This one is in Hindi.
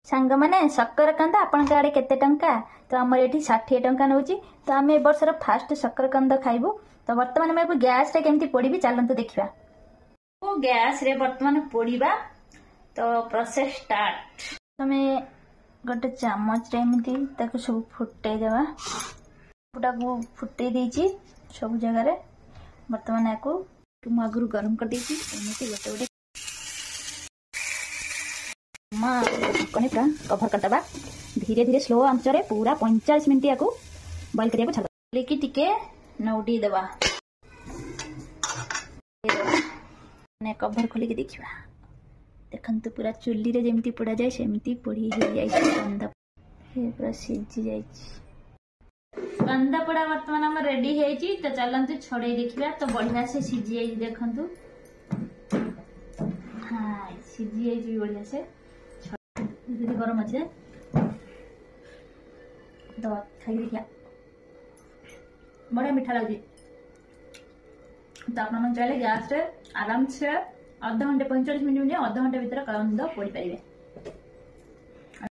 सांग मैंने शक्कर कंद आपण आड़े केते टंका तो आम ये 60 टंका नौ तो आम ए वर्षर फास्ट शक्कर कंद खाइबू। तो बर्तमान मैं गैस रे केमती पोड़ी चलते देखा गैस रे बर्तमान पोड़ा। तो प्रोसेस स्टार्ट तमे गोटे चामच रे एमती सब फुटे देवा पूटा को फुटे देची सब जगह बर्तमान या आगु गरम कर देची एमती गोटे गोटे पूरा कभर करदबा धीरे धीरे स्लो आंच रे पूरा 45 मिनट या बॉइल करिया छाड़ लेकी टिके नौडी देवा ने कभर खोलिक देखा देखंतु पूरा चुल्ली रे जेमती पोड़ा जाए सेमती पोड़ी हो जाए कंदा पूरा सिझी जाए कंदा पोड़ा वर्तमान हम रेडी है तो चलते छड़े देखा तो बढ़िया से सिझी जाए देखंतु हाँ सिझी जाए बढ़िया से गरम अच्छे तो खाई देखिया बढ़िया मीठा लगे। तो आप चाहिए गैस रे आराम से आधा घंटे 45 मिनट अधा घंटे भीतर कंद पोड़ी पारे।